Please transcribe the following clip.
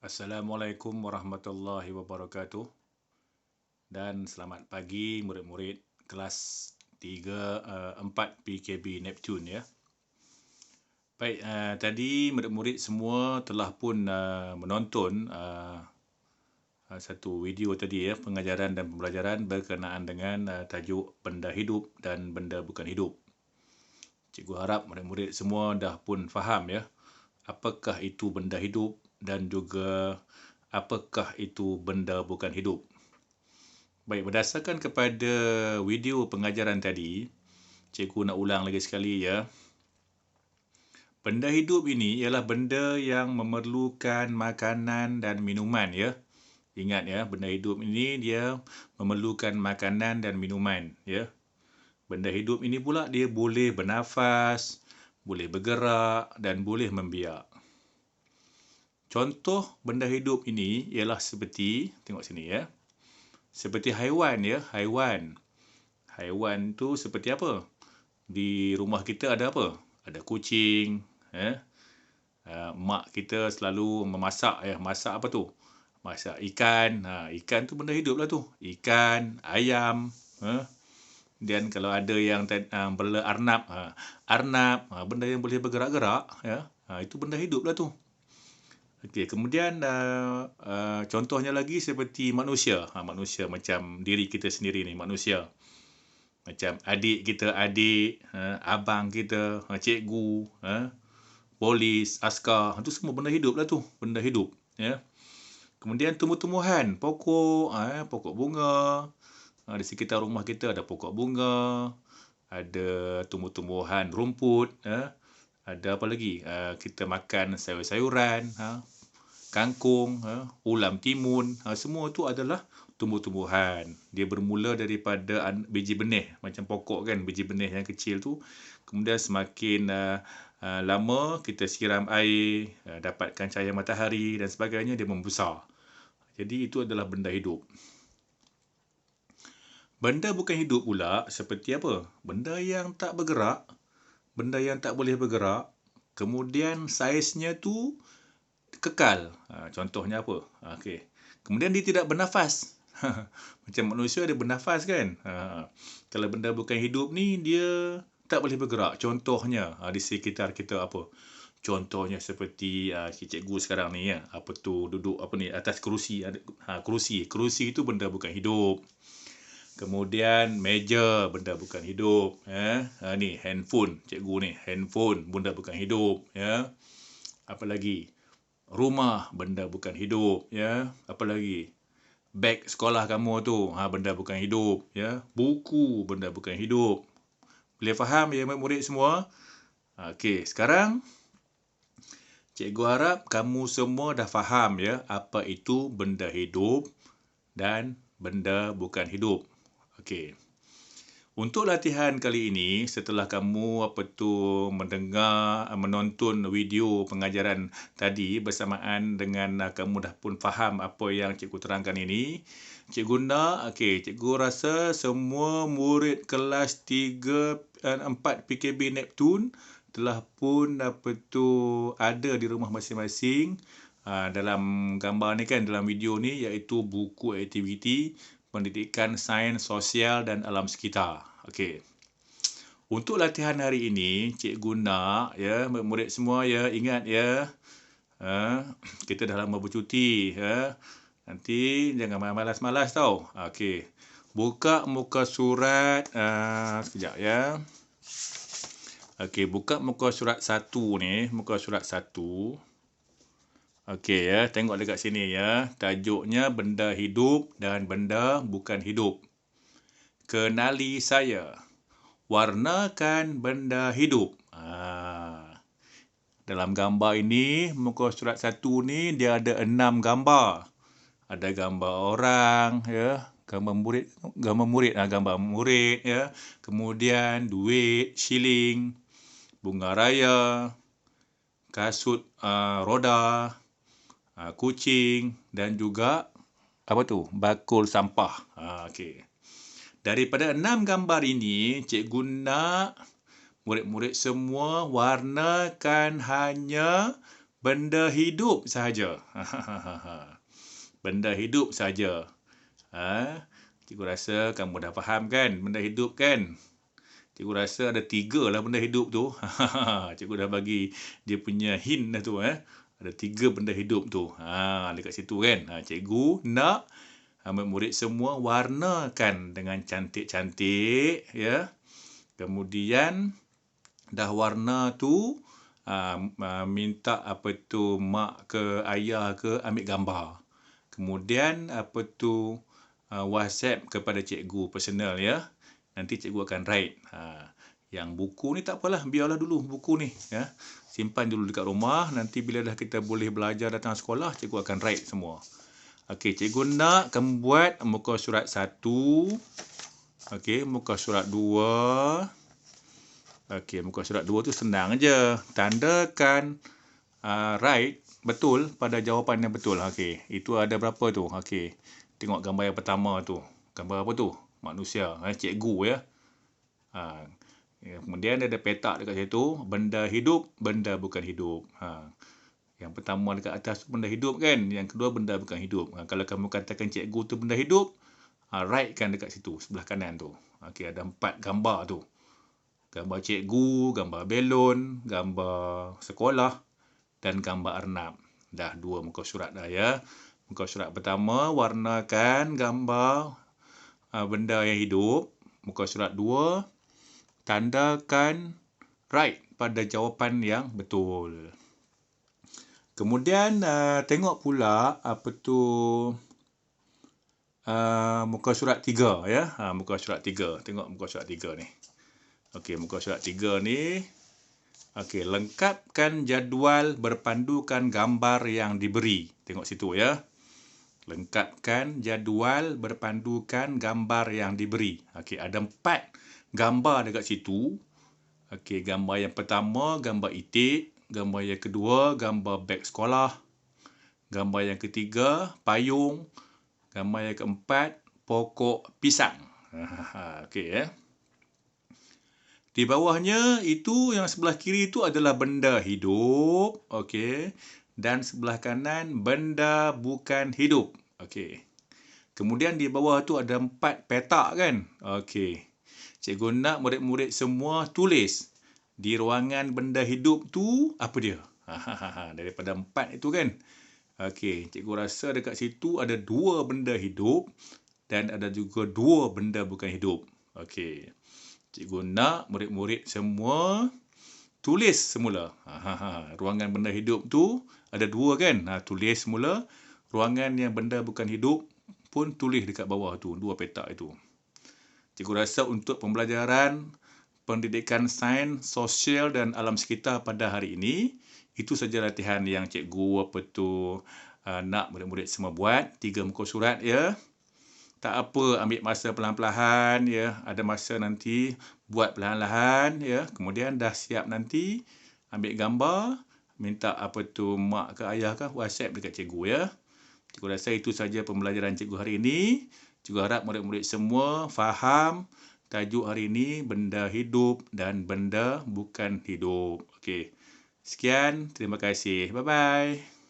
Assalamualaikum warahmatullahi wabarakatuh dan selamat pagi murid-murid kelas 4 PKB Neptune ya. Baik, tadi murid-murid semua telah pun menonton satu video tadi ya, pengajaran dan pembelajaran berkenaan dengan tajuk benda hidup dan benda bukan hidup. Cikgu harap murid-murid semua dah pun faham ya, apakah itu benda hidup dan juga apakah itu benda bukan hidup. Baik, berdasarkan kepada video pengajaran tadi, cikgu nak ulang lagi sekali ya. Benda hidup ini ialah benda yang memerlukan makanan dan minuman ya. Ingat ya, benda hidup ini dia memerlukan makanan dan minuman ya. Benda hidup ini pula dia boleh bernafas, boleh bergerak dan boleh membiak. Contoh benda hidup ini ialah seperti, tengok sini ya. Seperti haiwan ya, haiwan. Haiwan tu seperti apa? Di rumah kita ada apa? Ada kucing, mak kita selalu memasak ya, masak apa tu? Masak ikan. Ikan tu benda hidup lah tu. Ikan, ayam, dan kalau ada yang bela arnab, arnab, benda yang boleh bergerak-gerak ya. Itu benda hidup lah tu. Okey, kemudian contohnya lagi seperti manusia. Manusia macam diri kita sendiri ni, manusia. Macam adik kita, abang kita, cikgu, polis, askar. Itu semua benda hidup lah tu, benda hidup. Ya. Kemudian tumbuh-tumbuhan, pokok, pokok bunga. Di sekitar rumah kita ada pokok bunga, ada tumbuh-tumbuhan rumput, ada apa lagi? Kita makan sayur-sayuran, kangkung, ulam timun, semua tu adalah tumbuh-tumbuhan. Dia bermula daripada biji benih, macam pokok kan, biji benih yang kecil tu. Kemudian semakin lama kita siram air, dapatkan cahaya matahari dan sebagainya, dia membesar. Jadi itu adalah benda hidup. Benda bukan hidup pula seperti apa? Benda yang tak bergerak, benda yang tak boleh bergerak, kemudian saiznya tu kekal. Contohnya apa? Okey. Kemudian dia tidak bernafas. Macam manusia ada bernafas kan? Kalau benda bukan hidup ni dia tak boleh bergerak. Contohnya di sekitar kita apa? Contohnya seperti cikgu sekarang ni ya. Apa tu duduk apa ni atas kerusi, kerusi. Kerusi itu benda bukan hidup. Kemudian meja benda bukan hidup ni handphone cikgu ni, handphone benda bukan hidup ya. Apa lagi? Rumah benda bukan hidup ya. Apa lagi? Beg sekolah kamu tu benda bukan hidup ya. Buku benda bukan hidup. Boleh faham ya murid semua? Okey, sekarang cikgu harap kamu semua dah faham ya apa itu benda hidup dan benda bukan hidup. Okey. Untuk latihan kali ini, setelah kamu menonton video pengajaran tadi bersamaan dengan kamu dah pun faham apa yang cikgu terangkan ini, cikgu rasa semua murid kelas 4 PKB Neptune telah pun ada di rumah masing-masing. Dalam gambar ni kan, dalam video ni, iaitu buku aktiviti pendidikan sains sosial dan alam sekitar. Okey. Untuk latihan hari ini, cikgu nak ya murid semua ya ingat ya. Kita dah lama bercuti ya. Nanti jangan malas-malas tau. Okey. Buka muka surat sekejap ya. Okey, buka muka surat 1 ni, muka surat 1. Okey ya, tengok dekat sini ya. Tajuknya benda hidup dan benda bukan hidup. Kenali saya. Warnakan benda hidup. Dalam gambar ini, muka surat 1 ni dia ada 6 gambar. Ada gambar orang ya, gambar murid ya. Kemudian duit, shilling, bunga raya, kasut roda, kucing dan juga apa tu? Bakul sampah. Okey. Daripada 6 gambar ini, cikgu nak murid-murid semua warnakan hanya benda hidup sahaja. Benda hidup sahaja. Cikgu rasa kamu dah faham kan benda hidup kan? Cikgu rasa ada 3 lah benda hidup tu. Cikgu dah bagi dia punya hint dah tu. Ada 3 benda hidup tu. Dekat situ kan. Cikgu nak murid semua warnakan dengan cantik-cantik. Ya. Kemudian dah warna tu minta mak ke ayah ke ambil gambar. Kemudian WhatsApp kepada cikgu personal ya. Nanti cikgu akan write. Yang buku ni tak apalah, biarlah dulu buku ni ya. Simpan dulu dekat rumah, nanti bila dah kita boleh belajar datang sekolah, cikgu akan write semua. Okey, cikgu nak kamu buat muka surat 1. Okey, muka surat 2. Okey, muka surat 2 tu senang aja. Tandakan right betul pada jawapan yang betul. Okey, itu ada berapa tu? Okey. Tengok gambar yang pertama tu. Gambar apa tu? Manusia, cikgu ya. Kemudian ada petak dekat situ, benda hidup, benda bukan hidup. Yang pertama dekat atas tu benda hidup kan, yang kedua benda bukan hidup. Kalau kamu katakan cikgu tu benda hidup, right kan dekat situ, sebelah kanan tu. Okey, ada 4 gambar tu. Gambar cikgu, gambar belon, gambar sekolah dan gambar arnab. Dah 2 muka surat dah ya. Muka surat pertama, warnakan gambar benda yang hidup. Muka surat 2, tandakan right pada jawapan yang betul. Kemudian tengok pula muka surat 3 ya. Muka surat 3. Tengok muka surat 3 ni. Okey, muka surat 3 ni. Okey, lengkapkan jadual berpandukan gambar yang diberi. Tengok situ ya. Lengkapkan jadual berpandukan gambar yang diberi. Okey, ada 4 gambar dekat situ. Okey, gambar yang pertama, gambar itik. Gambar yang kedua, gambar beg sekolah. Gambar yang ketiga, payung. Gambar yang keempat, pokok pisang. Okey ya. Di bawahnya itu yang sebelah kiri itu adalah benda hidup. Okey. Dan sebelah kanan benda bukan hidup. Okey. Kemudian di bawah tu ada 4 petak kan? Okey. Cikgu nak murid-murid semua tulis di ruangan benda hidup tu apa dia? Daripada 4 itu kan? Okey, cikgu rasa dekat situ ada 2 benda hidup dan ada juga 2 benda bukan hidup. Okey. Cikgu nak murid-murid semua tulis semula. Ruangan benda hidup tu ada 2 kan? Tulis semula. Ruangan yang benda bukan hidup pun tulis dekat bawah tu, 2 petak itu. Cikgu rasa untuk pembelajaran pendidikan sains, sosial dan alam sekitar pada hari ini, itu saja latihan yang cikgu nak murid-murid semua buat. 3 muka surat ya. Tak apa, ambil masa perlahan-lahan ya. Ada masa nanti buat perlahan-lahan ya. Kemudian dah siap nanti ambil gambar, minta mak ke ayah ke WhatsApp dekat cikgu ya. Cikgu rasa itu saja pembelajaran cikgu hari ini. Cikgu harap murid-murid semua faham tajuk hari ini benda hidup dan benda bukan hidup. Okey. Sekian, terima kasih. Bye-bye.